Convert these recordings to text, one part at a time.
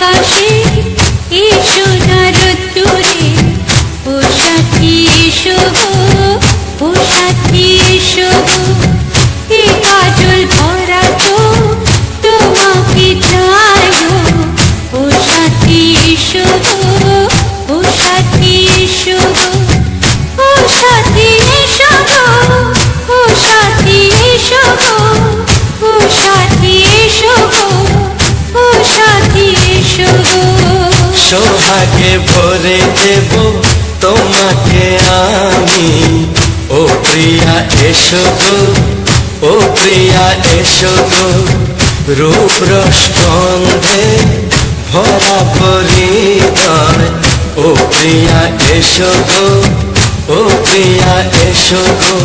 আকাশে এসো না রোদ্দুরে, ও সাথী এসো গো, ও সাথী এসো গো, এ কাজল ভরা তো তোমাকে চাই গো, ও সাথী এসো গো, ও সাথী এসো গো, ও সাথী এসো গো, ও সাথী এসো গো, ও সাথী এসো গো, ও সাথী এসো গো। সোহাগে ভরে দেব তোমাকে আমি, ও প্রিয়া এসো গো, ও প্রিয়া এসো গো, রূপ রস গন্ধে ভরা পরিচয়, ও প্রিয়া এসো গো, ও প্রিয়া এসো গো,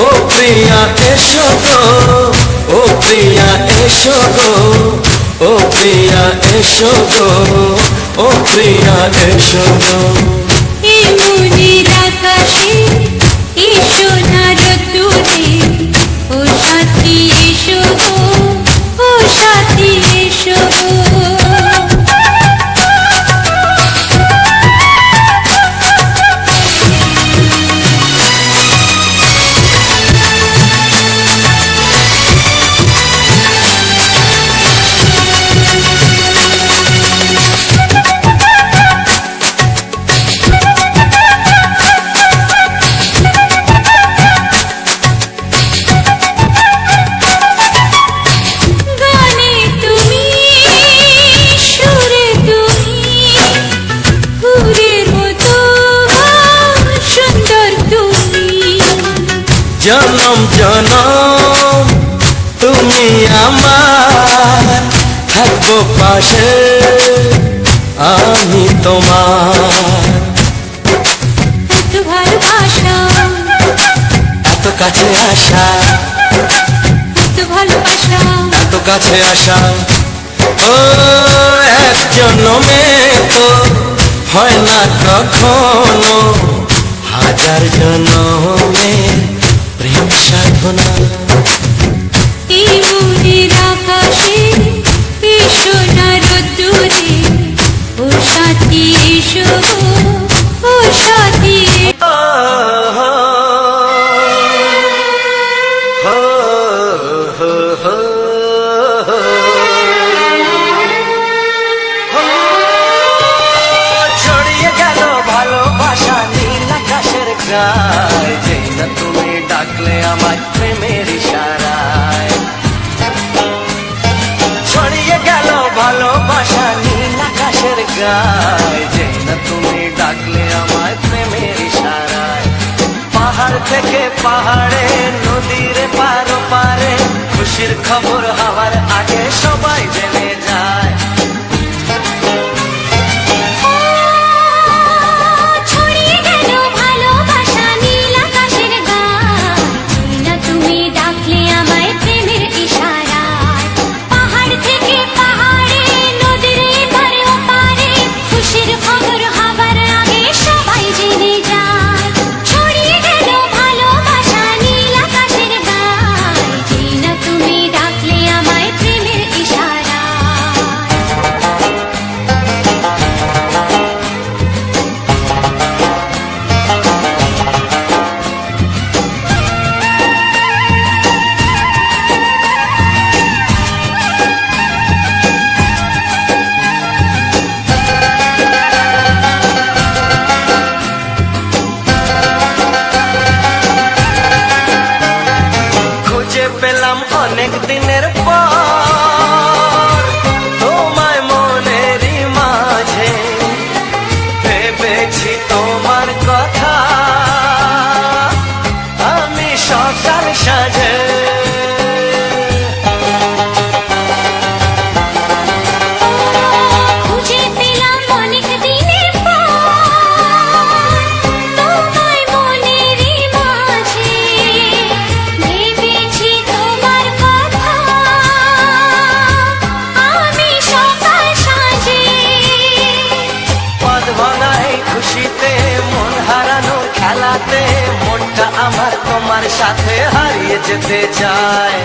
ও প্রিয়া এসো গো, ও প্রিয়া এসো গো, ও প্রিয়া এসো গো, ও প্রিয়া এসো গো। এই মনের আকাশে এসো না রোদ্দুরে, ও সাথী এসো গো, ও সাথী এসো গো। জনম জনম তুমি আমার, থাকবো পাশে আমি তোমার। এত ভালোবাসা, এত কাছে আসা, এত ভালোবাসা, এত কাছে আসা, ও এক জন্মে তো হয় না কখনো, হাজার জন্মে প্রেম সাধনা। এই মনের আকাশে এসো না রোদ্দুরে, ও সাথী এসো গো, ও সাথী। ছড়িয়ে গেল ভালোবাসা নীল আকাশের গায়, যেই না তুমি ডাকলে আমার প্রেমের ইশারায়। ছড়িয়ে গেল ভালোবাসা নীল আকাশের গায়, যেই না তুমি ডাকলে আমার প্রেমের ইশারায়। পাহাড় থেকে পাহাড়ে, নদীর পার পারে, খুশির খবর হওয়ার আগে সবাই জেনে যায়। ছড়িয়ে গেল ভালোবাসা নীল আকাশের গায়, না তুমি ডাকলে আমায় প্রেমের ইশারায়। পাহাড় থেকে পাহাড়ে, নদীর এপারে ওপারে, খুশির খবর হবার আগে সবাই জেনে যায়। ছড়িয়ে গেল ভালোবাসা নীল আকাশের গায়, না তুমি ডাকলে আমায় প্রেমের ইশারায়। খুঁজে পেলাম অনেক দিনের পর তোমায় মনেরই মাঝে, ভেবেছি তোমার কথা আমি সকাল সাজে। খুঁজে পেলাম অনেক দিনের পর তোমায় মনেরই মাঝে, ভেবেছি তোমার কথা আমি সকাল সাজে। পদ ভাঙাই খুশিতে, মন হারানো খেলাতে, মনটা আমার তোমার সাথে হারিয়ে যেতে চায়।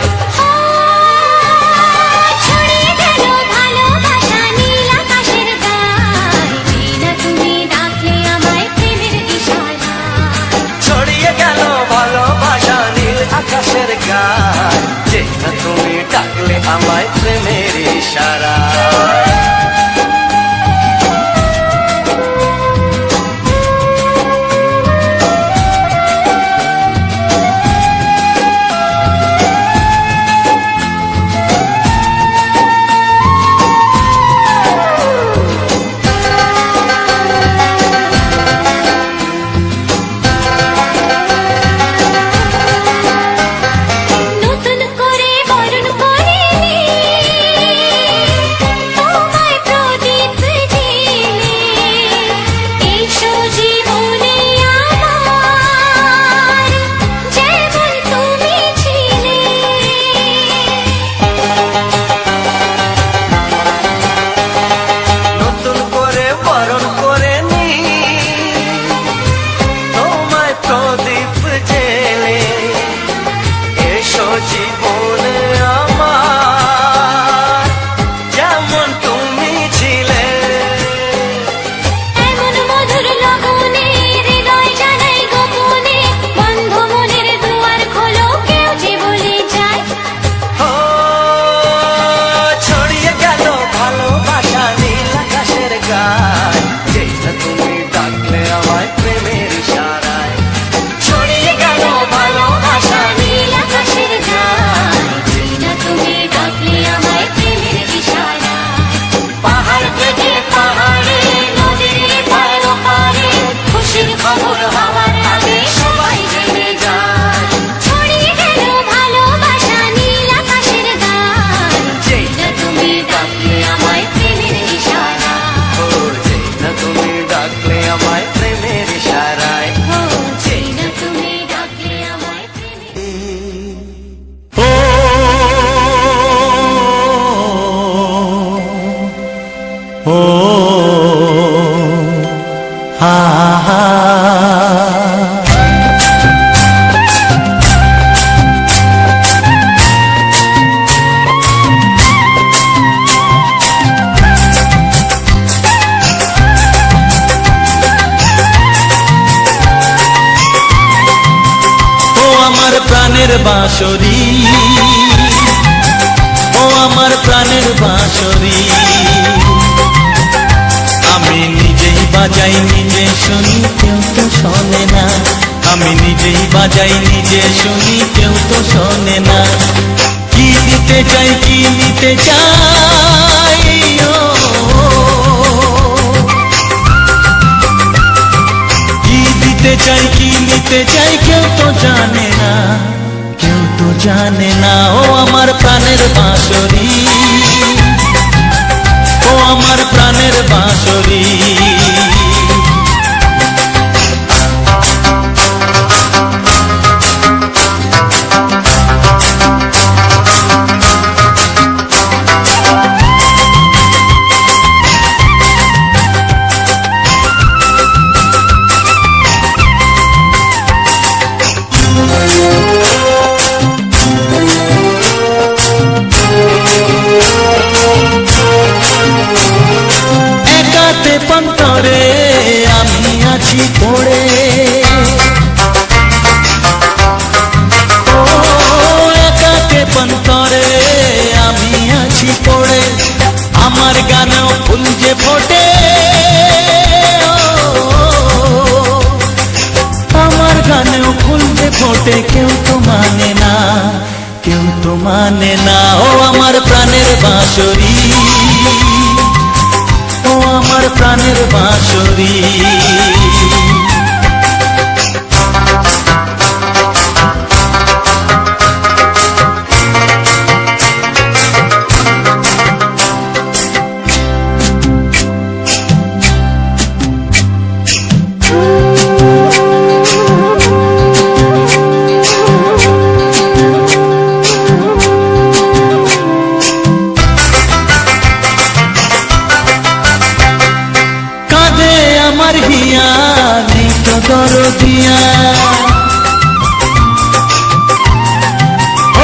ছড়িয়ে গেল ভালোবাসা নীল প্রাণের বাঁশরি, ও আমার প্রাণের বাঁশরি। আমি নিজেই বাজাই নিজে শুনি, কেউ তো শোনে না। আমি নিজেই বাজাই নিজে শুনি, কেউ তো শোনে না। কি দিতে চাই, কি নিতে চাই, ও কি দিতে চাই, কি নিতে চাই, কেউ তো জানে না, কেউ তো জানে না। ও আমার প্রাণের বাঁশরি, ও আমার প্রাণের বাঁশরি। একাতে পন্তরে আমি আছি পড়ে, ও একাতে পন্তরে আমি আছি পড়ে। আমার গানেও ফুল যে ফোটে, আমার গানেও ফুল যে ফোটে, কেউ তো মানে না, কেউ তো মানে না। ও আমার প্রাণের বাঁশরি, ও আমার প্রাণের বাঁশরি। কাঁদে আমার হিয়া, নেই তো দরদিয়া,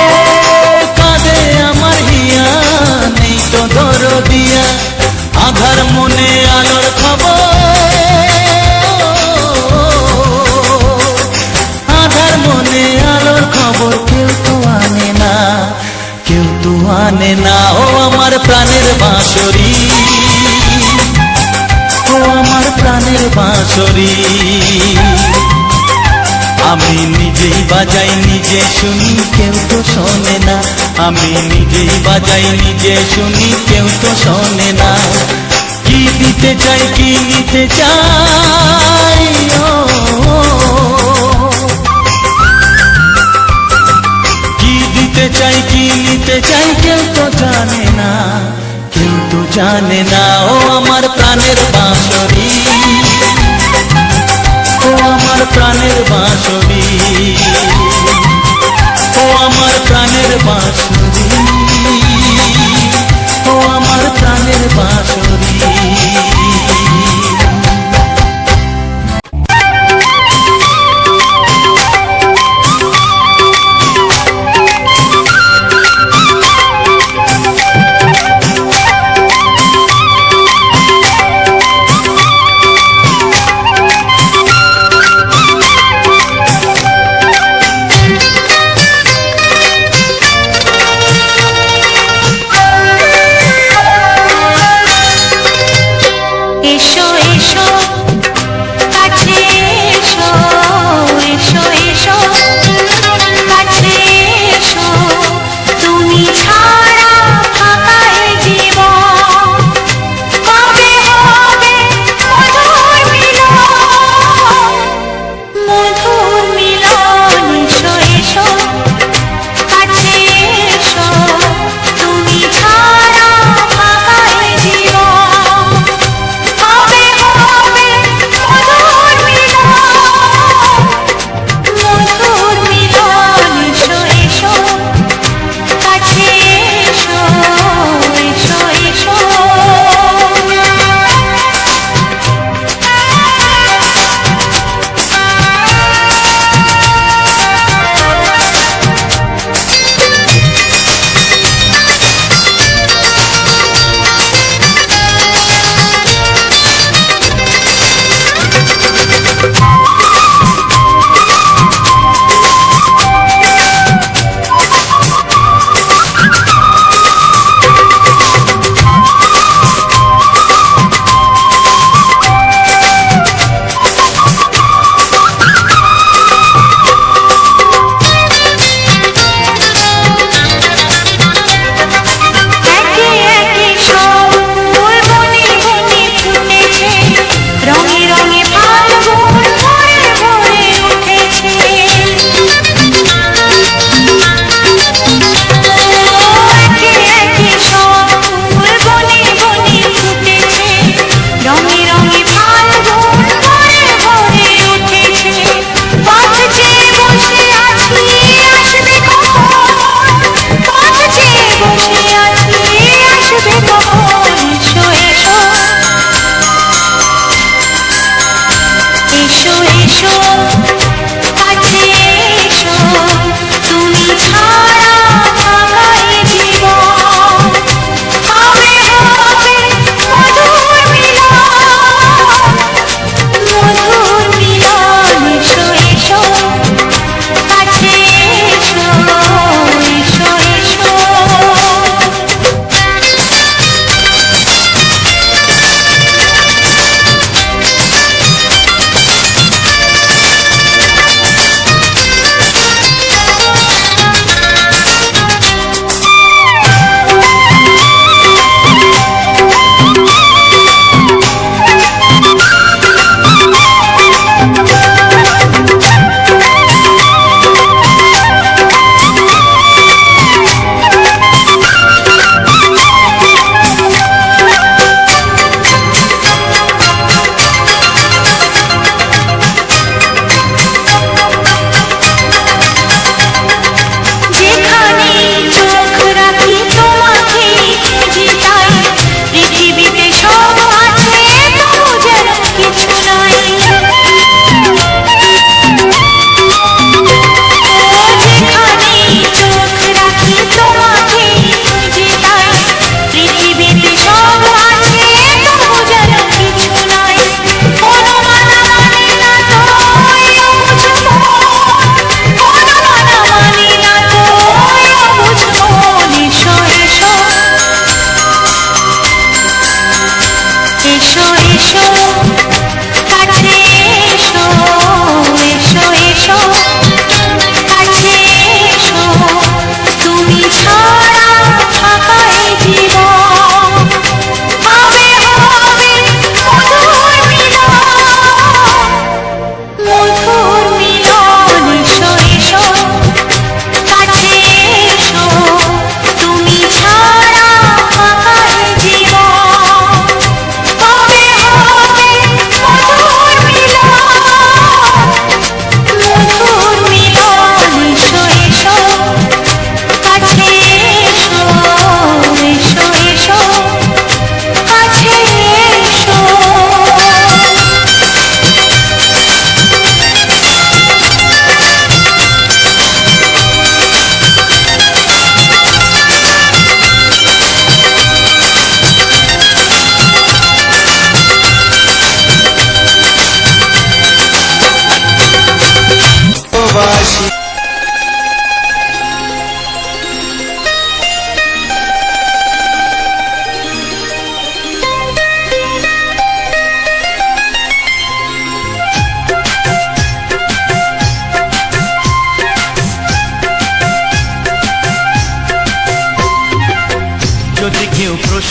ও কাঁদে আমার হিয়া, নেই তো দরদিয়া। আধার মনে আলোর খবর, আধার মনে আলোর খবর, কেউ তো আনে না, কেউ তো আনে না। ও আমার প্রাণের বাঁশরি, ও আমার প্রাণের বাঁশরি। আমি নিজেই বাজাই নিজে শুনি, কেউ তো শোনে না। আমি নিজেই বাজাই নিজে শুনি, কেউ তো শোনে না। কি দিতে চাই, কি নিতে চাই, ও কি দিতে চাই, কি নিতে চাই, কেউ তো জানে না, কেউ তো জানে না। ও আমার প্রাণের বাঁশরি, ও আমার প্রাণের বাঁশরি, ও আমার প্রাণের বাঁশরি, ও আমার প্রাণের বাঁশরি।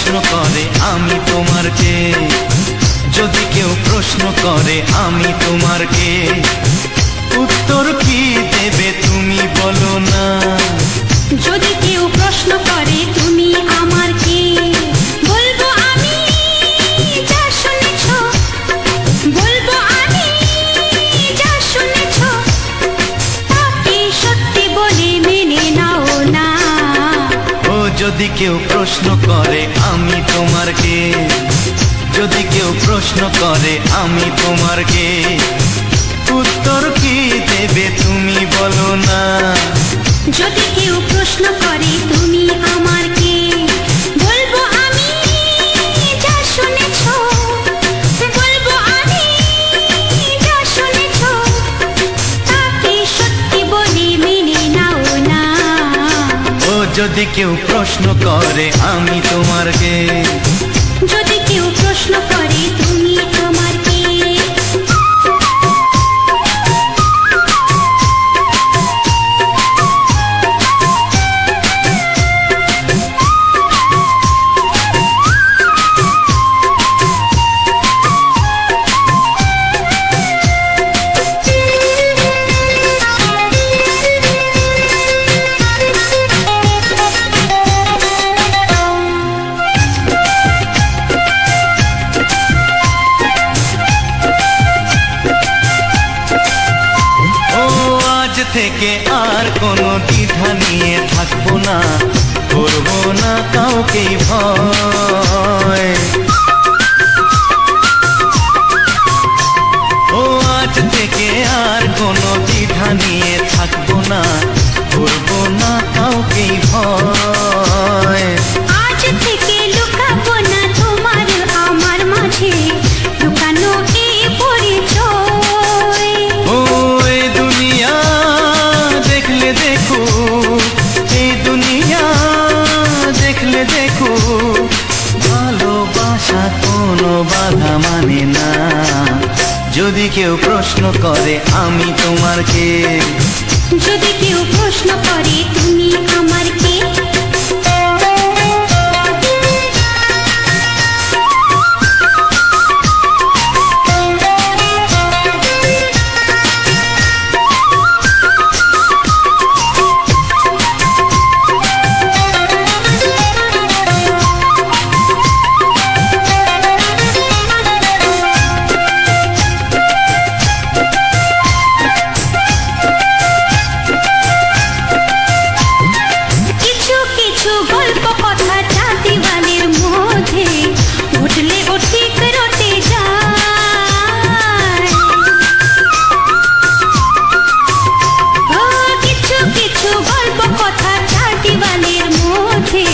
প্রশ্ন করে আমি তোমার কে, যদি কেউ প্রশ্ন করে আমি তোমার কে, উত্তর কি দেবে তুমি বলো না। যদি কেউ প্রশ্ন করে তুমি আমার কে, বলবো আমি যা শুনেছ, বলবো আমি যা শুনেছ, তাকে সত্যি বলে মেনে নাও না। ও যদি কেউ প্রশ্ন করে আমি তোমার কে, যদি কেউ প্রশ্ন করে আমি তোমার কে, উত্তর কি দেবে তুমি বলো না। যদি কেউ প্রশ্ন করে তুমি আমার কে, বলবো আমি যা শুনেছ, বলবো আমি যা শুনেছ, তাকে সত্যি বলে মেনে নাও না। ও যদি কেউ প্রশ্ন করে আমি তোমার কে, যদি কেউ প্রশ্ন করে তুমি আমার কে। থেকে আর কোনো দ্বিধা নিয়ে থাকবো না, করবো না কাউকে ভয়। ও আজ থেকে আর কোনো দ্বিধা নিয়ে থাকবো না, করবো না কাউকে ভয়। আজ থেকে লুকাবো না তোমার আমার মাঝে লুকানো এই পরিচয়। ও এই দুনিয়া দেখলে দেখো, এই দুনিয়া দেখলে দেখো, ভালোবাসা কোনো বাধা মানে না। যদি কেউ প্রশ্ন করে আমি তোমার কে, যদি কেউ প্রশ্ন করে তুমি আমার কে। কিছু কিছু গল্প কথা চাঁদিওয়ালের মধ্যে ঘটলে ও ঠিক রটে যায়। ও কিছু কিছু গল্প কথা চাঁদিওয়ালের মধ্যে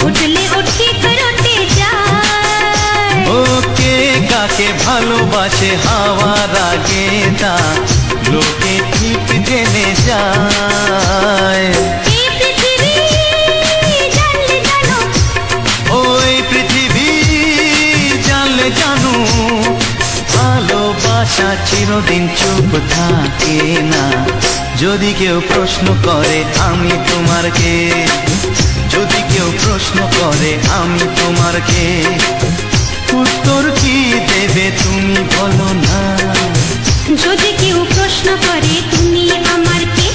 ঘটলে ও ঠিক রটে যায়। ও কে কাকে ভালোবাসে হাওয়ার আগে তা লোকে ঠিক জেনে যায়। এই পৃথিবী জানলে জানো, ওই পৃথিবী জানলে জানো, ভালোবাসা চিরদিন চুপ থাকে না। যদি কেউ প্রশ্ন করে আমি তোমার কে, যদি কেউ প্রশ্ন করে আমি তোমার কে, উত্তর কি দেবে তুমি বলো না। যদি কেউ প্রশ্ন করে তুমি আমার কে,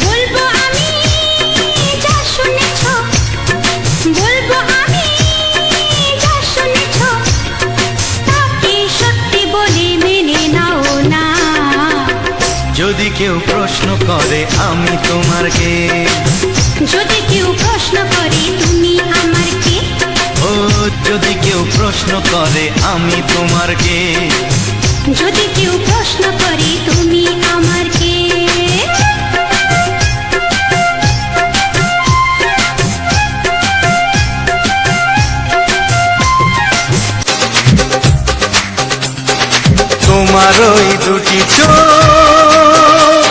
বলবো আমি যা শুনেছ, বলবো আমি যা শুনেছ, তাকে সত্যি বলে মেনে নাও না। যদি কেউ প্রশ্ন করে আমি তোমার কে, যদি কেউ প্রশ্ন করে তুমি আমার কে। ও যদি কেউ প্রশ্ন করে আমি তোমার কে, যদি কেউ প্রশ্ন করে তুমি আমার কে। তোমার ওই দুটি চোখ,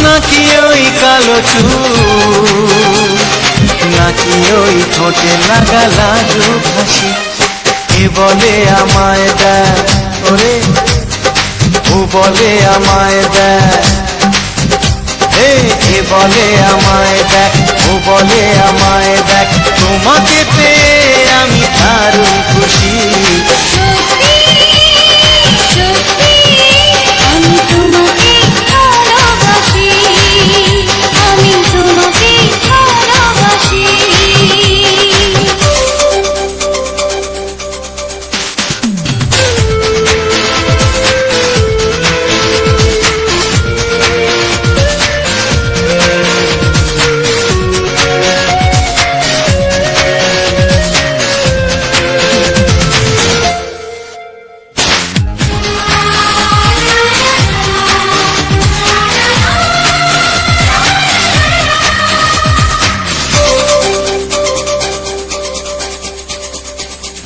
নাকি ওই কালো চুল, নাকি ওই ঠোঁটে লাগা লাজুক হাসি, কে বলে আমায় দেখ ওরে, ও বলে আমায় দেখ, কে বলে আমায় দেখ, ও বলে আমায় দেখ, তোমাকে পেয়ে আমি দারুণ খুশি। সত্যি সত্যি আমি তোমাকে ভালোবাসি, আমি তোমাকে ভালোবাসি।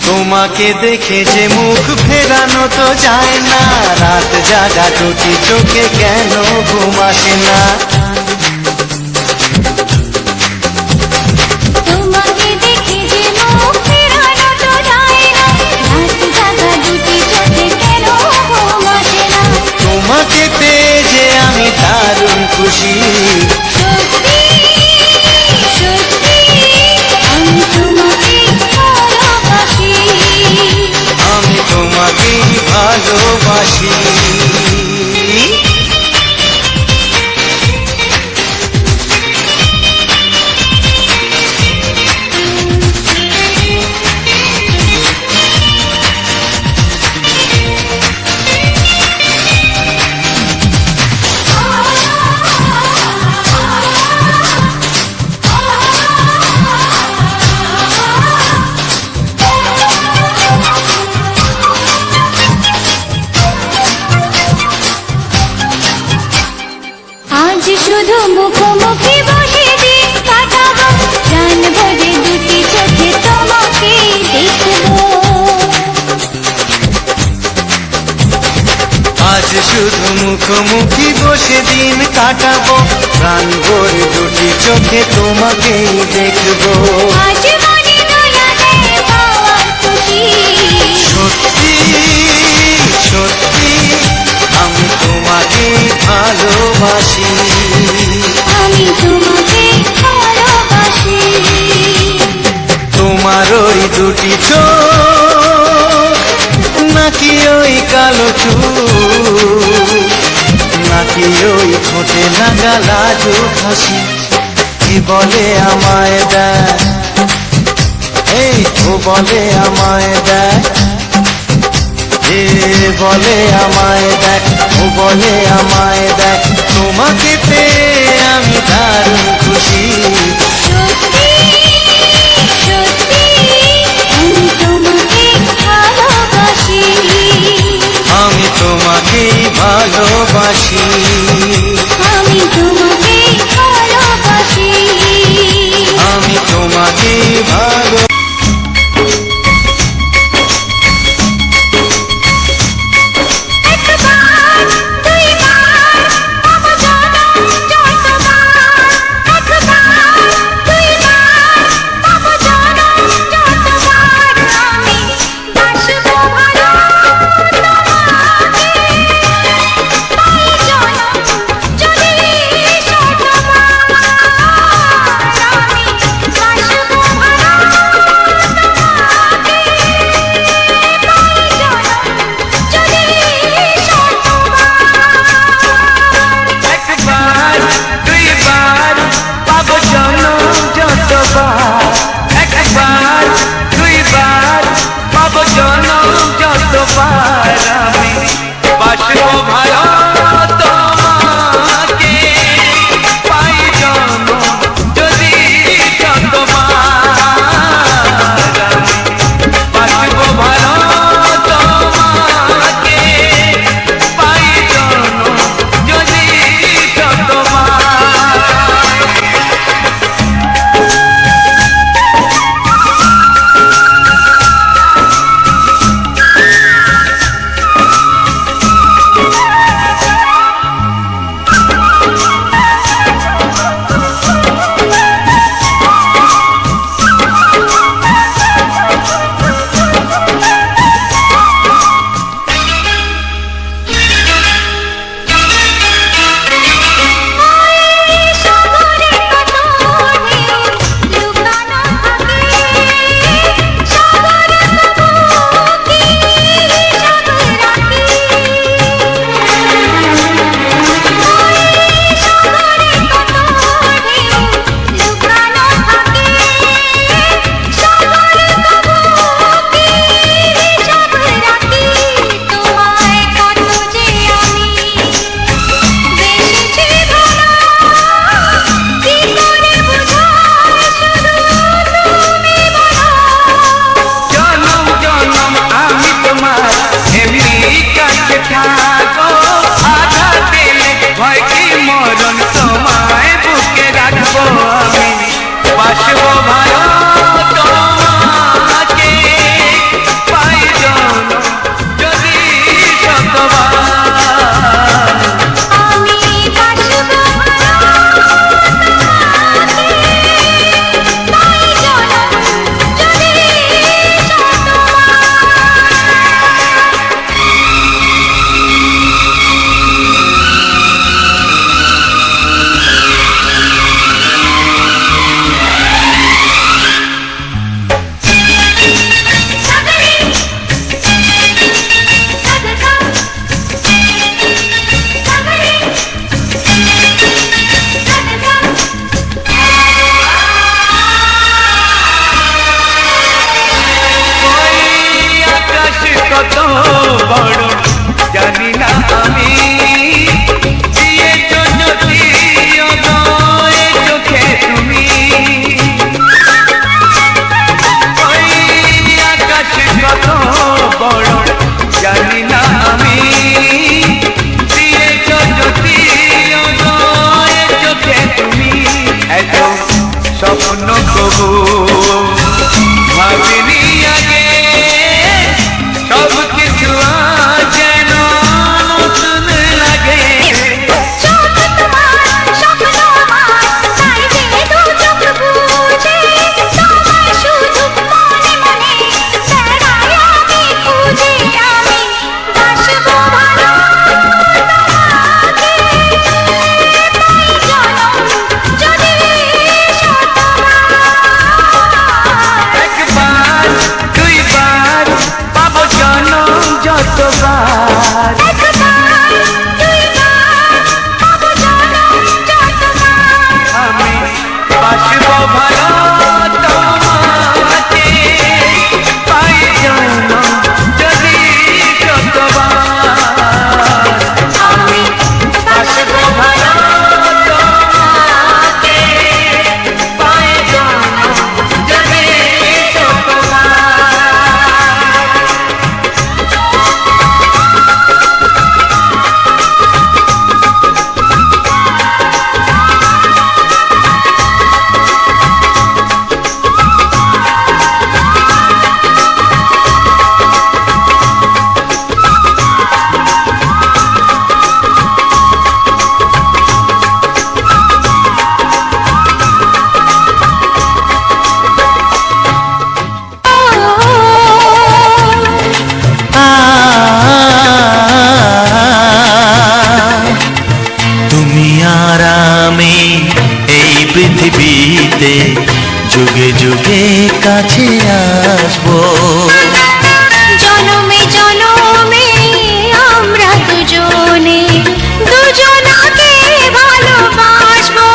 তোমাকে দেখে যে মুখ ফেরানো তো যায় না, রাত জাগা দুটি চোখে কেন ঘুম আসে না। তোমাকে দেখে যে মুখ ফেরানো তো যায় না, রাত জাগা দুটি চোখে কেন ঘুম আসে না। তোমাকে পেয়ে যে আমি দারুণ খুশি। সত্যি সত্যি আমি তোমাকে ভালোবাসি, আমি তোমাকেই ভালোবাসি। আজ শুধু মুখোমুখি বসে দিন কাটাবো, প্রাণ ভরে দুটি চোখে তোমাকে দেখবো। আজ শুধু মুখোমুখি বসে দিন কাটাবো, প্রাণ ভরে দুটি চোখে তোমাকেই দেখবো। আজ মনে দোলাতে পাওয়ার খুশি, সত্যি সত্যি আমি তোমাকেই ভালোবাসি। আমি তোমাকে ভালোবাসি। তোমার ওই দুটি চোখ, নাকি ওই কালো চুল, নাকি ওই ঠোঁটে লাগা লাজুক হাসি, কি বলে আমায় দেয়, এই তো বলে আমায় দেয়, এ বলে আমায় দেখ, ও বলে আমায় দেখ, তোমাকে পেয়ে আমি দারুণ খুশি। সত্যি সত্যি আমি তোমাকে ভালোবাসি, আমি তোমাকেই ভালোবাসি। আমি তোমাকে ভালোবাসি। আমি তোমাকেই ভালো। একবার দুইবার তব জনম যতবার, একবার দুইবার তব জনম যতবার, আমি থাকো, আঘাত দিলে ভয় কি মরণ, তোমায় বুকে রাখবো আমি, বাসবো ভালো তোমাকে, পাই জনম যদি শতবার। আমি বাসবো তাই জনম যদি ওই আকাশ কত বড় জানি না আমি, দিয়েছ যদি অদয় চোখে তুমি, ওই আকাশ কত বড় জানি না আমি, দিয়েছ যদি অদয় চোখে তুমি, এত স্বপ্ন কবু ভাবিনি আগে, সব কিছু আজ যেন নতুন লাগে। চোখ তোমার স্বপ্ন আমার, তাই যে দু চোখ বুঝে তোমার শুধু মনে মনে বেড়াই আমি খুঁজে, আমি বাসবো ভালো তোমাকে, পাই জনম যদি শতবার। একবার দুইবার পাবো জনম যতবার, একবার দুইবার পাবো জনম যতবার। আমি বাসবো ভালো তোমাকে, পাই জনম যদি শতবার। আমি বাসবো ভালো তোমাকে, পাই জনম যদি শতবার। আ, তুমি আর আমি এই পৃথিবীতে যুগে যুগে কাছে আসবো, জনমে জনমে আমরা দুজনে দুজনাকে ভালোবাসবো।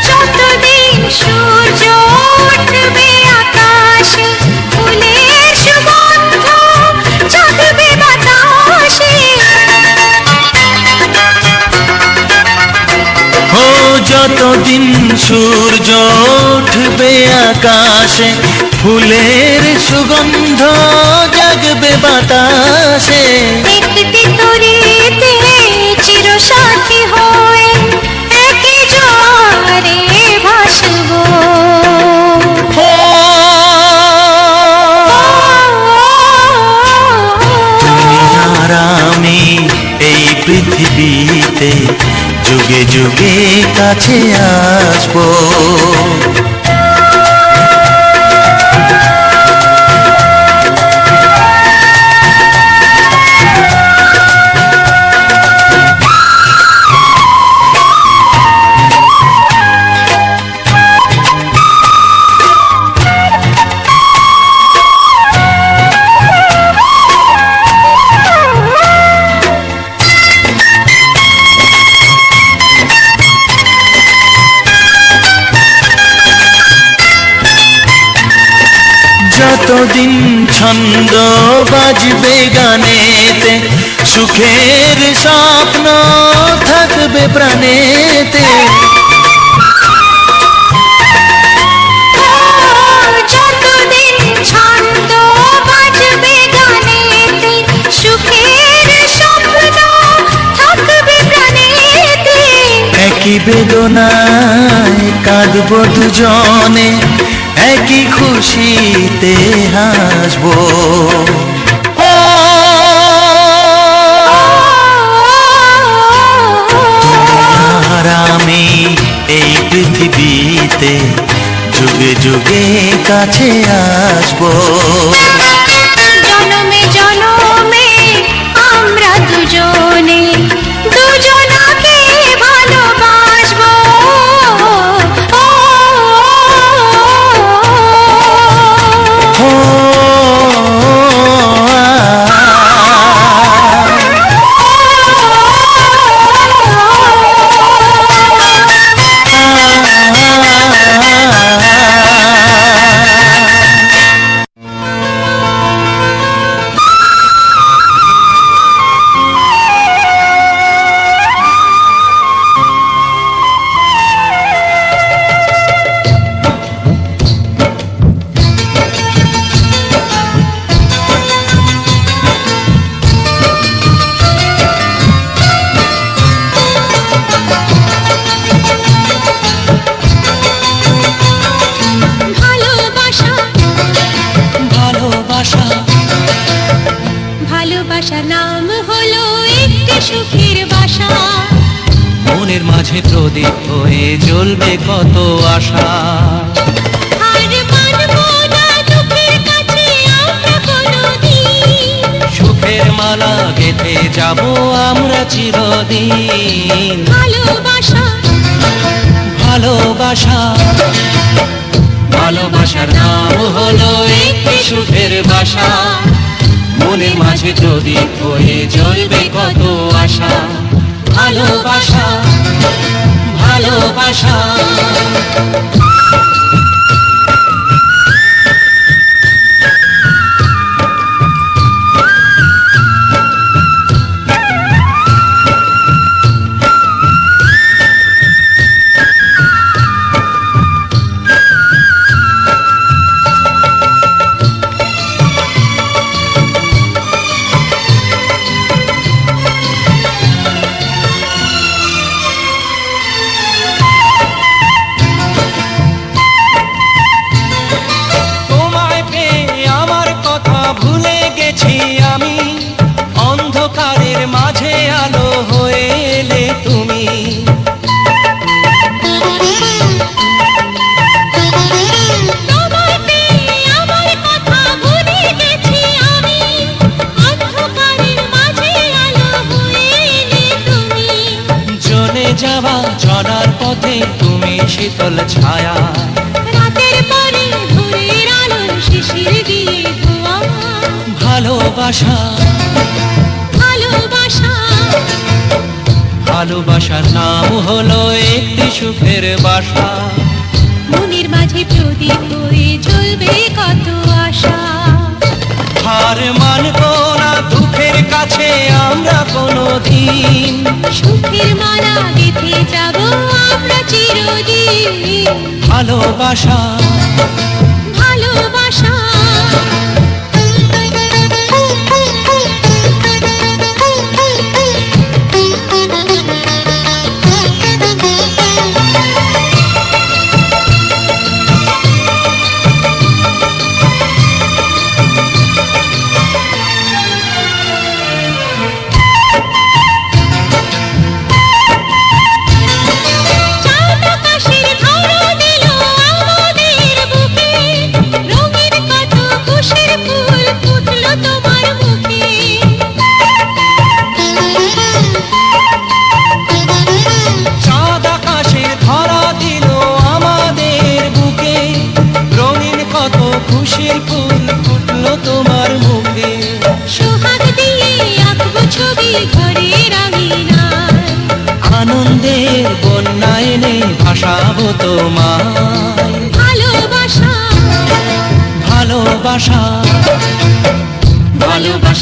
যতদিন সূর্য উঠবে আকাশে, ফুলের সুগন্ধ জাগবে বাতাসে। ও যতদিন সূর্য উঠবে আকাশে, ফুলের সুগন্ধ জাগবে বাতাসে, একটি তরিতে চিরসাথী হয়ে একই জোয়ারে ভাসবো। ও তুমি আর আমি এই পৃথিবীতে যুগে যুগে কাছে আসবো। বাজবে গানেতে, সুখের স্বপ্ন থাকবে প্রাণেতে। যতদিন ছন্দ বাজবে গানেতে, সুখের স্বপ্ন থাকবে প্রাণেতে। একই বেদনায় কাঁদবো দুজনে, একই খুশিতে হাসবো। আর আমি এই পৃথিবীতে যুগে যুগে কাছে আসবো। জনমে জনমে আমরা দুজনে দুজনাকে ভালোবাসবো। ভালোবাসা নাম হলো একটি সুখের বাসা। মনের মাঝে প্রদীপ হয়ে জ্বলবে কত আশা। আর মানবো না দুঃখের কাছে আমরা কোনোদিন। সুখের মালা গেঁথে যাব আমরা চিরদিন। ভালোবাসা ভালোবাসা ভালোবাসার নাম হলো একটি সুখের বাসা। মনের মাঝে প্রদীপ হয়ে জ্বলবে কত আশা। ভালোবাসা ভালোবাসা। তোমায় পেয়ে আমার কথা ভুলে গেছি আমি, অন্ধকারের মাঝে আলো হয়ে এলে তুমি। তোমায় পেয়ে আমার কথা ভুলে গেছি আমি, অন্ধকারের মাঝে আলো হয়ে এলে তুমি। জ্বলে যাওয়া জনার পথে তুমি শীতল ছায়া। রাতের পরে ভোরের আলো শিশির দিয়ে ধোয়া। ভালোবাসা ভালোবাসা ভালোবাসার নাম হলো একটি সুখের বাসা। মনের মাঝে প্রদীপ হয়ে জ্বলবে কত আশা। হার মানবো না দুঃখের কাছে আমরা কোনোদিন। সুখের মালা গেঁথে যাব আমরা চিরদিন। ভালোবাসা ভালোবাসা চাঁদ আকাশের ধরা দিল আমাদের বুকে, রঙিন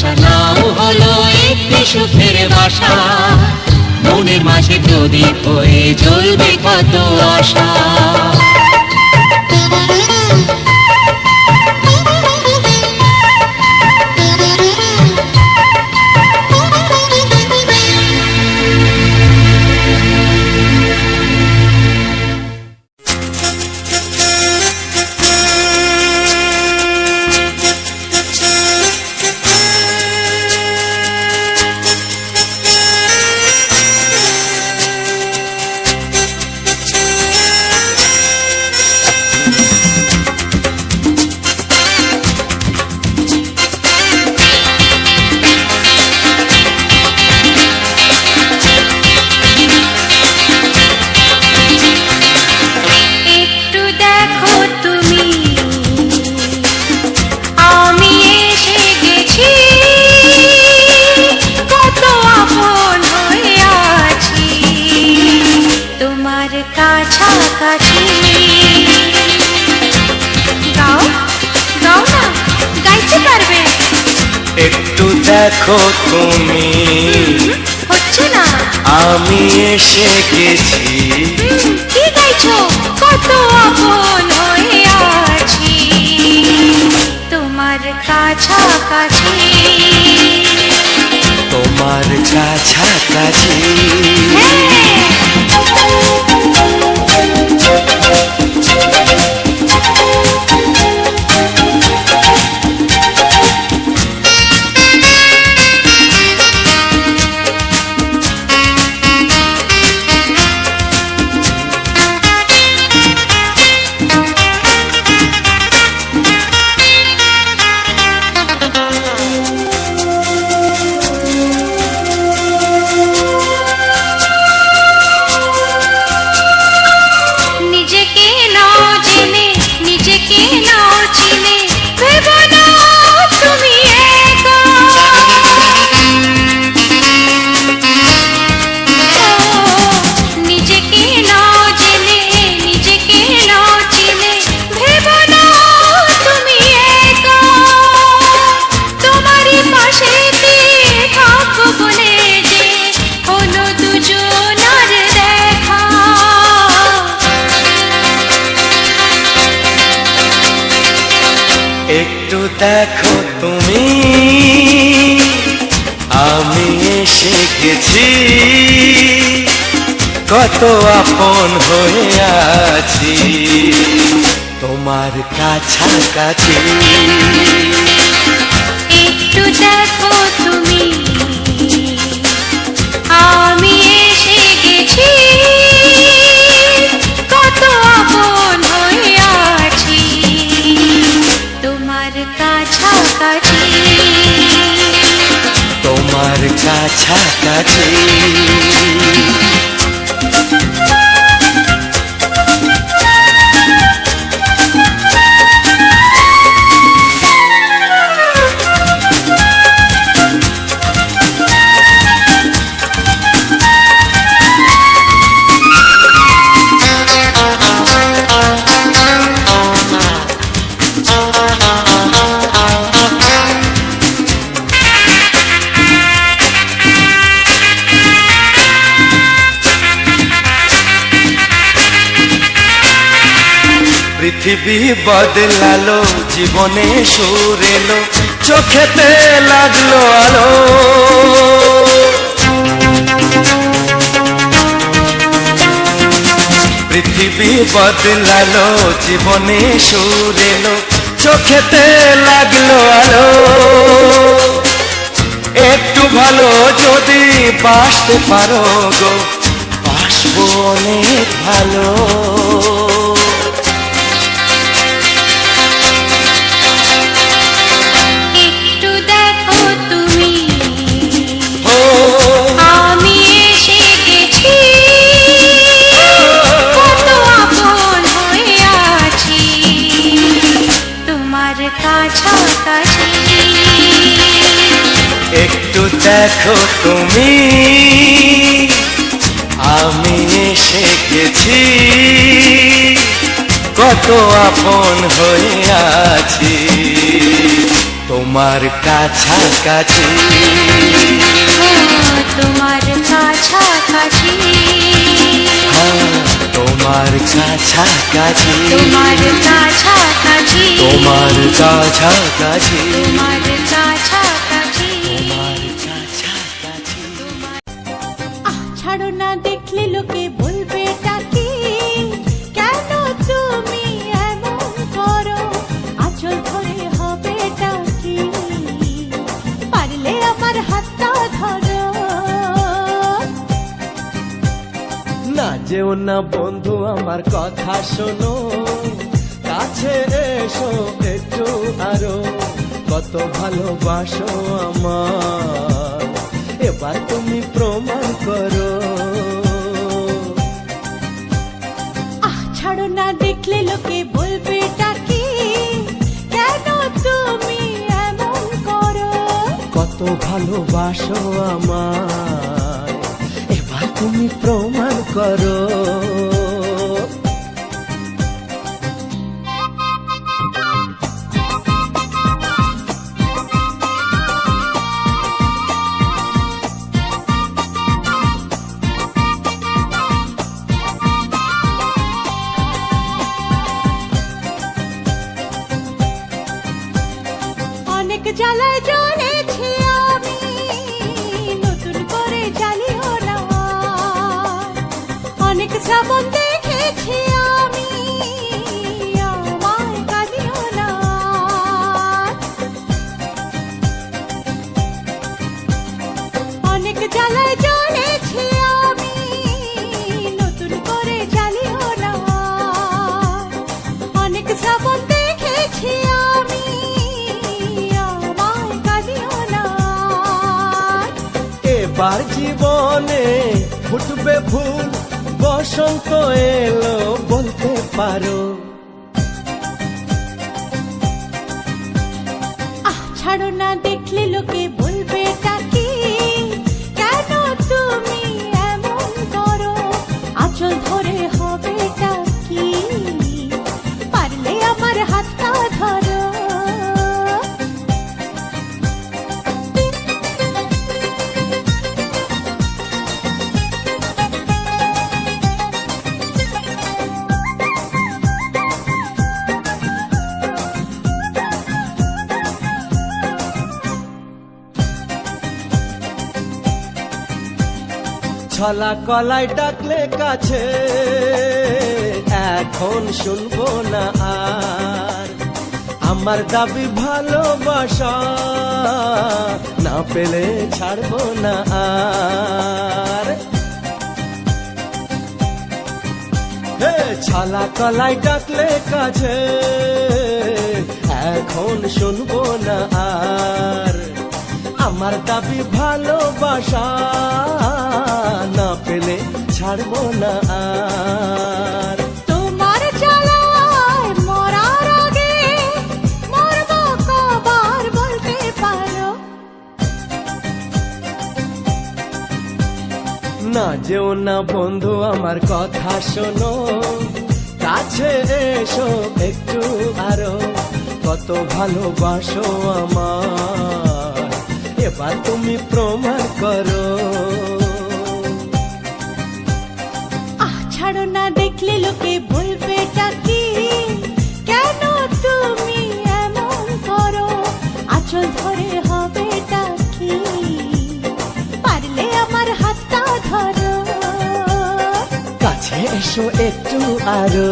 আশা নাও হলো একটি সুখের বাসা, মনের মাঝে প্রদীপ হয়ে জ্বলবে কত আশা। একটু দেখো তুমি, আমি এসে গেছি, কত আপন হয়ে আছি তোমার কাছাকাছি। গাও গাও না, গাইতে পারবে? একটু দেখো তুমি, হচ্ছে না। আমি এসে গেছি, কি গাইছো? কত আপন হয়ে আছি তোমার কাছাকাছি। তোমার কাছাকাছি। নিজেকে নাও জেনে, নিজেকে নাও চিনে, ভেবো না তুমি একা। নিজেকে নাও জেনে, নিজেকে নাও চিনে, ভেবো না তুমি একা। তোমারই পাশেতে থাকবো বলে যে হলো দুজনার দেখা। একটু দেখো তুমি, আমি এসে গেছি, কত আপন হয়ে আছি তোমার কাছাকাছি। একটু দেখো তুমি, আমি এসে গেছি, কত আপন হয়ে আছি তোমার কাছাকাছি। তোমার কাছাকাছি। পৃথিবী বদলালো, জীবনে সুর এলো, চোখেতে লাগলো আলো। পৃথিবী বদলালো, জীবনে সুর এলো, চোখেতে লাগলো আলো। একটু ভালো যদি বাসতে পারো গো, বাসবো অনেক ভালো। একটু দেখো তুমি, ও আমি এসে গেছি, কত আপন হয়ে আছি তোমার কাছাকাছি। একটু দেখো তুমি, আমি এসে গেছি, কত আপন হয়ে আছি তোমার কাছাকাছি তোমার কাছাকাছি তোমার কাছাকাছি তোমার কাছাকাছি তোমার কাছাকাছি তোমার কাছাকাছি তোমার কাছাকাছি ছাড়ো না, দেখলে লোকে বলবে টাকি কেন তুমি এমন করো, আঁচল ধরে হবে টাকি, পারলে আমার হাতটা ধরো। না যেও না বন্ধু আমার কথা শোনো, কাছে এসো একটু আরো, কত ভালোবাসো আমার এবার তুমি প্রমাণ করো। ছাড়ো না, দেখলে লোকে বলবে টাকি কেন তুমি এমন করো, কত ভালোবাসো আমার এবার তুমি প্রমাণ করো। অনেক জ্বালায় জ্বলেছি আমি, নতুন করে জ্বালিও না, অনেক শ্রাবণ দেখেছি আমি, আমায় কাঁদিও না। অনেক জ্বালায় জ্বলেছি আমি, নতুন করে জ্বালিও না, অনেক শ্রাবণ দেখেছি আমি, আমায় কাঁদিও না। এবার জীবনে ফুটবে ফুল, বসন্ত এলো বলতে পারো। ছাড়ো না, দেখলে লোকে বলবে টাকি কেন তুমি এমন করো, আঁচল ধরে হবে টাকি, পারলে আমার হাতটা ধরো। ছলা কলাই ডাকলে কাছে এখন শুনবো না আর, আমার দাবি ভালোবাসা না পেলে ছাড়বো না আর। হে ছলা কলাই ডাকলে কাছে এখন শুনবো না আর, আমার দাবি ভালোবাসা না পেলে ছাড়বো না আর। তোমার জ্বালায় মরার আগে মরবো কবার বলতে পারো, না যেও না বন্ধু আমার কথা শোনো, কাছে এসো একটু আরো, কত ভালোবাসো আমার এবার তুমি প্রমাণ করো। ছাড়ো না, দেখলে লোকে বলবে টাকি কেন তুমি এমন করো, আঁচল ধরে হবে টাকি, পারলে আমার হাতটা ধরো। কাছে এসো একটু আরো,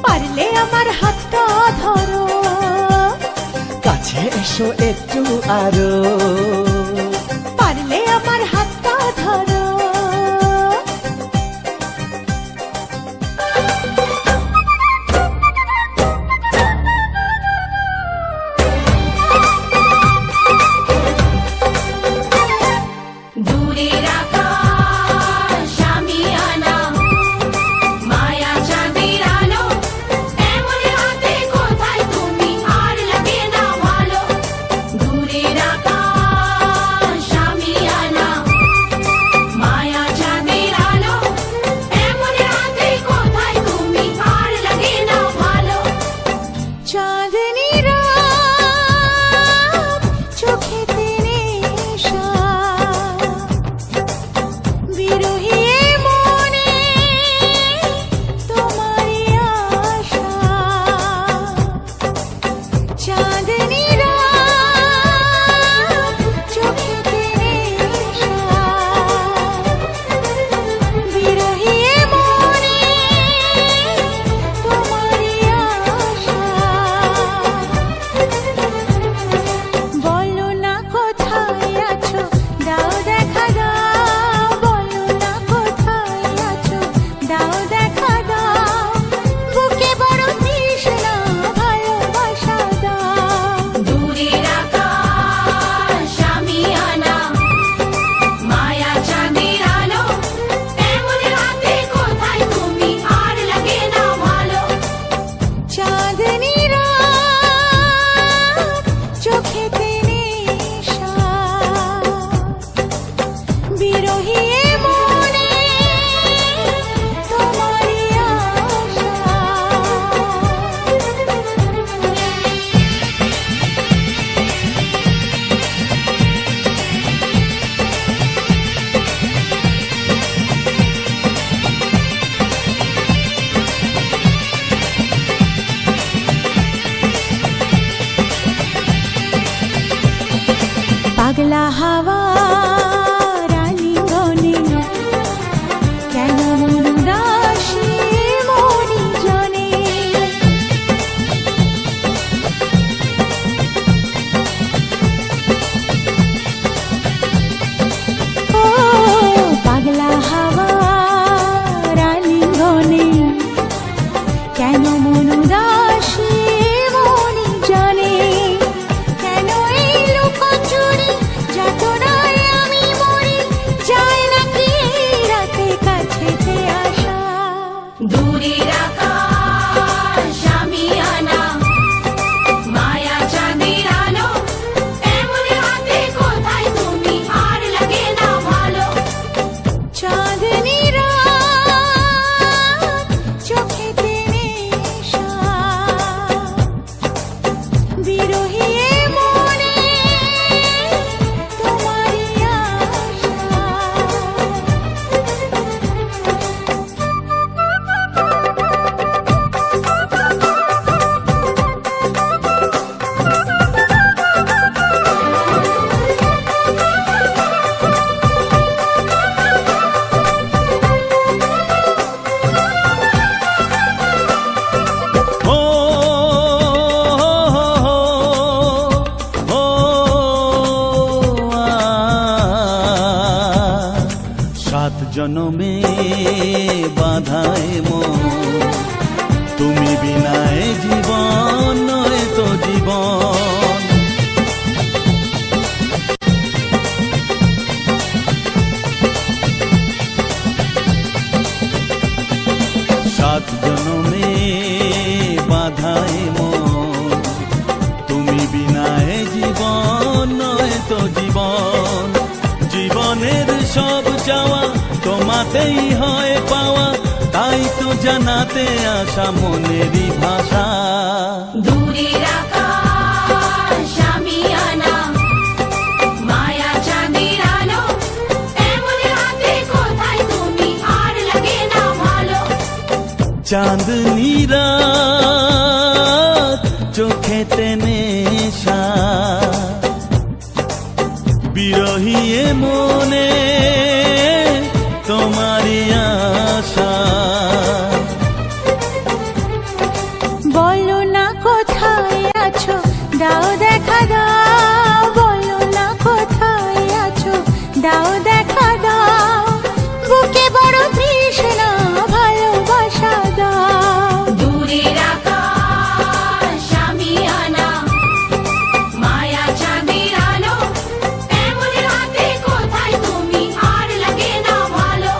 পারলে আমার হাতটা ধরো। কাছে এসো একটু আরো, পারলে আমার হাতটা ধরো। দূরের আকাশ আমি আনা, মায়া চাঁদের আলো, এমন হাতে কোথায় তুমি আর লাগে না ভালো। দূরের আকাশ পাগলা হাওয়া রানী গনে কেন মন উদাসী মনি জনে ও পাগলা হাওয়া রানী গনে কেন মন উদাসী মনি জনে কেন এই লুকোচুরি যাতনায় আমি মরি যায় নাকি এই রাতে কাছেতে আসা দূরের আকাশ আমি আনা মায়া চাঁদের আলো এমন হাতে কোথায় তুমি আর লাগে না ভালো চাঁদনি রাত চোখেতে নেশা বিরহী এ মনে তোমারই আশা ও ও সাত জনমে বাধায় মন তুমি বিনায় জীবন নয় তো জীবন সাত জনমে বাধায় মন তুমি বিনায় জীবন নয় তো জীবন জীবনের সব চাওয়া তোমাতেই হয় পাওয়া তাই তো জানাতে আসা মনেরই ভাষা দূরের আকাশ আমি আনা মায়া চাঁদের আলো এমন হাতে কোথায় তুমি আর লাগে না ভালো চাঁদনি রাত চোখেতে নেশা বিরহী এ মনে তোমারই আশা বলো না কোথায় আছো দাও দেখা দাও বলো না কোথায় আছো দাও দেখা দাও বুকে বড় তৃষ্ণা ভালোবাসা দাও দূরের আকাশ আমি আনা মায়া চাঁদের আলো এমন হাতে কোথায় তুমি আর লাগে না ভালো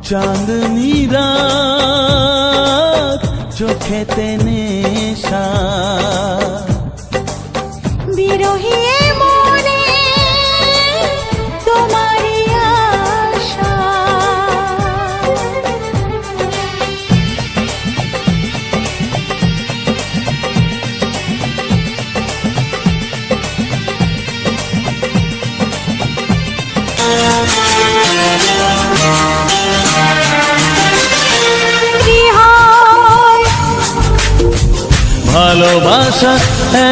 চাঁদনি রাত চোখেতে নেশা বিরহী এ মনে তোমারই আশা ভালোবাসা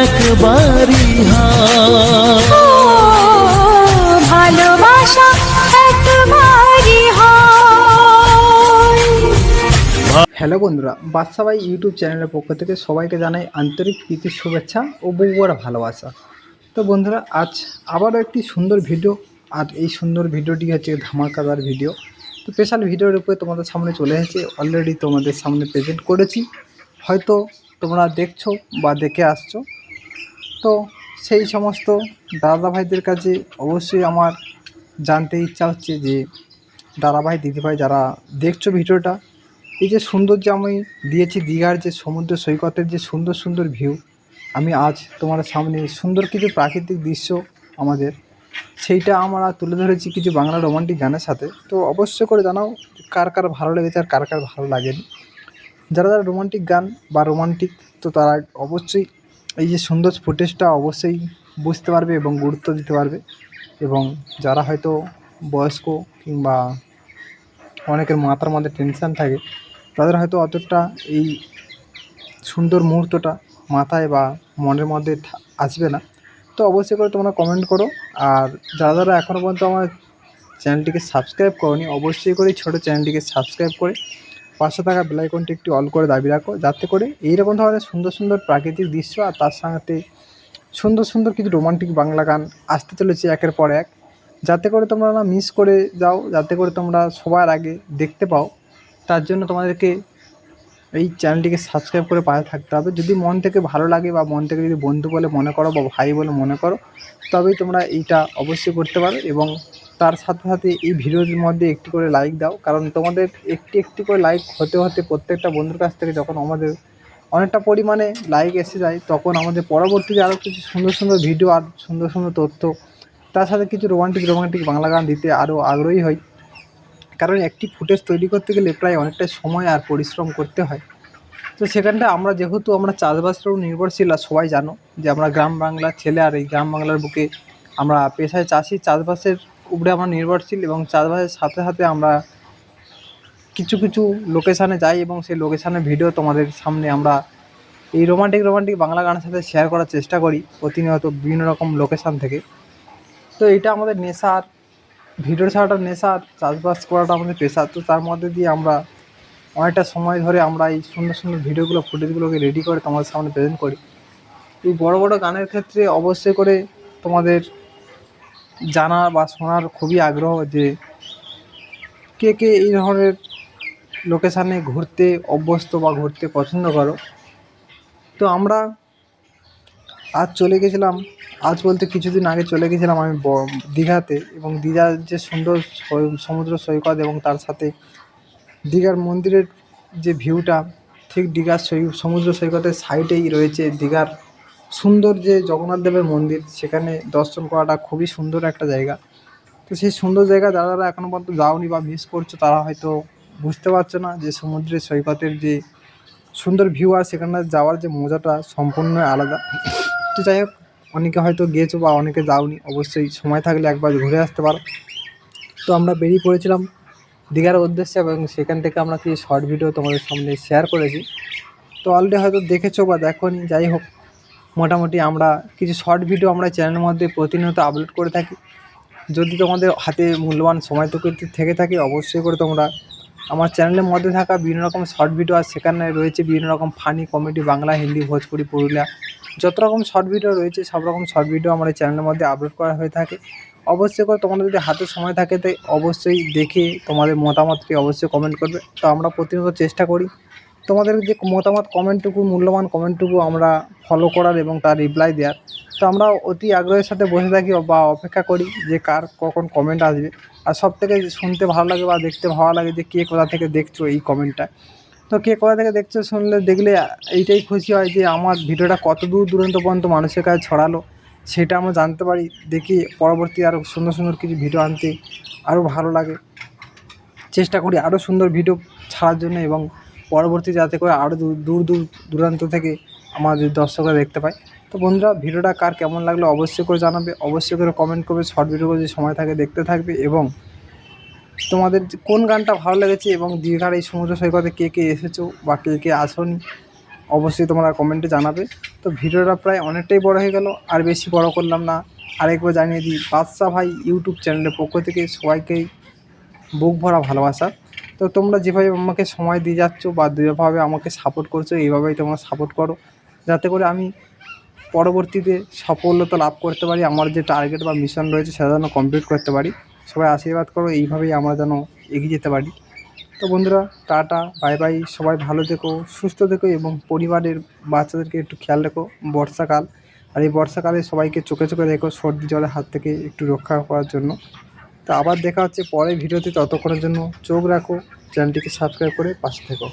একবারই হয় ভালোবাসা একবারই হয়। হ্যালো বন্ধুরা, বাদশাবাই ইউটিউব চ্যানেলের পক্ষ থেকে সবাইকে জানাই আন্তরিক প্রীতির শুভেচ্ছা ও বউয়ার ভালোবাসা। তো বন্ধুরা, আজ আবারও একটি সুন্দর ভিডিও, আর এই সুন্দর ভিডিওটি হচ্ছে ধামাকাদার ভিডিও। তো স্পেশাল ভিডিওর উপরে তোমাদের সামনে চলে এসেছে, অলরেডি তোমাদের সামনে প্রেজেন্ট করেছি, হয়তো তোমরা দেখছো বা দেখে আসছো। তো সেই সমস্ত দাদা ভাইদের কাছে অবশ্যই আমার জানতে ইচ্ছা হচ্ছে যে দাদাভাই দিদিভাই যারা দেখছো ভিডিওটা, এই যে সুন্দর যে আমি দিয়েছি দীঘার যে সমুদ্র সৈকতের যে সুন্দর সুন্দর ভিউ, আমি আজ তোমার সামনে সুন্দর কিছু প্রাকৃতিক দৃশ্য আমাদের সেইটা আমরা তুলে ধরেছি কিছু বাংলা রোমান্টিক গানের সাথে। তো অবশ্যই করে জানাও কার কার ভালো লেগেছে আর কার কার ভালো লাগেনি। যারা যারা রোমান্টিক গান বা রোমান্টিক, তো তারা অবশ্যই এই যে সুন্দর ফুটেজটা অবশ্যই বুঝতে পারবে এবং গুরুত্ব দিতে পারবে। এবং যারা হয়তো বয়স্ক কিংবা অনেকের মাথার মধ্যে টেনশান থাকে, তাদের হয়তো অতটা এই সুন্দর মুহূর্তটা মাথায় বা মনের মধ্যে আসবে না। তো অবশ্যই করে তোমরা কমেন্ট করো। আর যারা যারা এখনও পর্যন্ত আমার চ্যানেলটিকে সাবস্ক্রাইব করোনি, অবশ্যই করে ছোটো চ্যানেলটিকে সাবস্ক্রাইব করে পাশে থাকা বেল আইকনটি একটু অল করে দাবি রাখো, যাতে করে এইরকম ধরনের সুন্দর সুন্দর প্রাকৃতিক দৃশ্য আর তার সাথে সুন্দর সুন্দর কিছু রোমান্টিক বাংলা গান আসতে চলেছে একের পর এক, যাতে করে তোমরা না মিস করে যাও, যাতে করে তোমরা সবার আগে দেখতে পাও। তার জন্য তোমাদেরকে এই চ্যানেলটিকে সাবস্ক্রাইব করে পাশে থাকতে হবে। যদি মন থেকে ভালো লাগে বা মন থেকে যদি বন্ধু বলে মনে করো বা ভাই বলে মনে করো, তবেই তোমরা এইটা অবশ্যই করতে পারো। এবং তার সাথে সাথে এই ভিডিওর মধ্যে একটি করে লাইক দাও, কারণ তোমাদের একটি একটি করে লাইক হতে হতে প্রত্যেকটা বন্ধুর কাছ থেকে যখন আমাদের অনেকটা পরিমাণে লাইক এসে যায়, তখন আমাদের পরবর্তীতে আরও কিছু সুন্দর সুন্দর ভিডিও আর সুন্দর সুন্দর তথ্য, তার সাথে কিছু রোমান্টিক বাংলা গান দিতে আরও আগ্রহী হই। কারণ একটি ফুটেজ তৈরি করতে গেলে প্রায় অনেকটাই সময় আর পরিশ্রম করতে হয়। তো সেখানটা আমরা যেহেতু আমরা চাষবাসের উপর নির্ভরশীল, আর সবাই জানো যে আমরা গ্রাম বাংলার ছেলে, আর এই গ্রাম বাংলার বুকে আমরা পেশায় চাষি, চাষবাসের উপরে আমরা নির্ভরশীল। এবং চাষবাসের সাথে সাথে আমরা কিছু কিছু লোকেশানে যাই এবং সেই লোকেশানের ভিডিও তোমাদের সামনে আমরা এই রোমান্টিক বাংলা গানের সাথে শেয়ার করার চেষ্টা করি প্রতিনিয়ত বিভিন্ন রকম লোকেশান থেকে। তো এটা আমাদের নেশা, আর ভিডিও ছাড়াটা নেশা, আর চাষবাস করাটা আমাদের পেশা। তো তার মধ্যে দিয়ে আমরা অনেকটা সময় ধরে আমরা এই সুন্দর সুন্দর ভিডিওগুলো ফুটেজগুলোকে রেডি করে তোমাদের সামনে প্রেজেন্ট করি। এই বড় বড় গানের ক্ষেত্রে অবশ্যই করে তোমাদের জানা বা শোনার খুবই আগ্রহ যে কে কে এই ধরনের লোকেশানে ঘুরতে অভ্যস্ত বা ঘুরতে পছন্দ করো। তো আমরা আজ চলে গেছিলাম, আজ বলতে কিছুদিন আগে চলে গেছিলাম আমি দীঘাতে। এবং দীঘার যে সুন্দর সমুদ্র সৈকত এবং তার সাথে দীঘার মন্দিরের যে ভিউটা, ঠিক দীঘার সমুদ্র সৈকতের সাইডেই রয়েছে দীঘার সুন্দর যে জগন্নাথ দেবের মন্দির, সেখানে দর্শন করাটা খুবই সুন্দর একটা জায়গা। তো সেই সুন্দর জায়গা যারা যারা এখনও পর্যন্ত যাওনি বা মিস করছো, তারা হয়তো বুঝতে পারছো না যে সমুদ্রের সৈকতের যে সুন্দর ভিউ আর সেখানে যাওয়ার যে মজাটা সম্পূর্ণ আলাদা। তো যাই হোক, অনেকে হয়তো গিয়েছো বা অনেকে যাওনি, অবশ্যই সময় থাকলে একবার ঘুরে আসতে পারো। তো আমরা বেরিয়ে পড়েছিলাম দীঘার উদ্দেশ্যে, এবং সেখান থেকে আমরা কিছু শর্ট ভিডিও তোমাদের সামনে শেয়ার করেছি। তো অলরেডি হয়তো দেখেছো বা দেখোনি, যাই হোক, মোটামুটি আমরা কিছু শর্ট ভিডিও আমরা চ্যানেলের মধ্যে প্রতিনিয়ত আপলোড করে থাকি। যদি তোমাদের হাতে মূল্যবান সময়টুকু থেকে থাকে, অবশ্যই করে তোমরা আমার চ্যানেলের মধ্যে থাকা বিভিন্ন রকম শর্ট ভিডিও, আর সেখানে রয়েছে বিভিন্ন রকম ফানি কমেডি, বাংলা, হিন্দি, ভোজপুরি, পুরুলিয়া, যত রকম শর্ট ভিডিও রয়েছে সব রকম শর্ট ভিডিও আমার এই চ্যানেলের মধ্যে আপলোড করা হয়ে থাকে। অবশ্যই করে তোমাদের যদি হাতে সময় থাকে, তাই অবশ্যই দেখে তোমাদের মতামতকে অবশ্যই কমেন্ট করবে। তো আমরা প্রতিনিয়ত চেষ্টা করি তোমাদের যে মতামত, কমেন্টটুকু, মূল্যবান কমেন্টটুকু আমরা ফলো করার এবং তার রিপ্লাই দেওয়ার। তো আমরা অতি আগ্রহের সাথে বসে থাকি বা অপেক্ষা করি যে কার কখন কমেন্ট আসবে। আর সবথেকে শুনতে ভালো লাগে বা দেখতে ভালো লাগে যে কে কোথা থেকে দেখছো এই কমেন্টটা। তো কে কোথা থেকে দেখছো দেখলে এইটাই খুশি হয় যে আমার ভিডিওটা কত দূর দূরান্ত পর্যন্ত মানুষের কাছে ছড়ালো, সেটা আমরা জানতে পারি। দেখি পরবর্তী আরও সুন্দর সুন্দর কিছু ভিডিও আনতে আরও ভালো লাগে, চেষ্টা করি আরও সুন্দর ভিডিও ছাড়ার জন্য, এবং পরবর্তী যাতে করে আরও দূরান্ত থেকে আমাদের দর্শকরা দেখতে পায়। তো বন্ধুরা, ভিডিওটা কার কেমন লাগলো অবশ্যই করে জানাবে, অবশ্যই করে কমেন্ট করবে, শর্ট ভিডিওগুলো যদি সময় থাকে দেখতে থাকবে। এবং তোমাদের কোন গানটা ভালো লেগেছে এবং দীঘার এই সমুদ্র সৈকতে কে কে এসেছো বা কে কে আসোনি, অবশ্যই তোমরা কমেন্টে জানাবে। তো ভিডিওটা প্রায় অনেকটাই বড় হয়ে গেল, আর বেশি বড় করলাম না। আরেকবার জানিয়ে দিই, বাদশা ভাই ইউটিউব চ্যানেলের পক্ষ থেকে সবাইকেই বুক ভরা ভালোবাসা। তো তোমরা যেভাবে আমাকে সময় দিয়ে যাচ্ছ বা যেভাবে আমাকে সাপোর্ট করছো, এইভাবেই তোমরা সাপোর্ট করো, যাতে করে আমি পরবর্তীতে সফলতা লাভ করতে পারি। আমার যে টার্গেট বা মিশন রয়েছে সেটা যেন কমপ্লিট করতে পারি। সবাই আশীর্বাদ করো, এইভাবেই আমরা যেন এগিয়ে যেতে পারি। তো বন্ধুরা, টাটা, বাই বাই। সবাই ভালো থেকো, সুস্থ থেকো, এবং পরিবারের বাচ্চাদেরকে একটু খেয়াল রেখো। বর্ষাকাল, আর এই বর্ষাকালে সবাইকে চোখে চোখে রেখো সর্দি জলের হাত থেকে একটু রক্ষা করার জন্য। তো আবার দেখা হচ্ছে পরের ভিডিওতে, ততক্ষণের জন্য চোখ রাখো, চ্যানেলটিকে সাবস্ক্রাইব করে পাশে থেকো।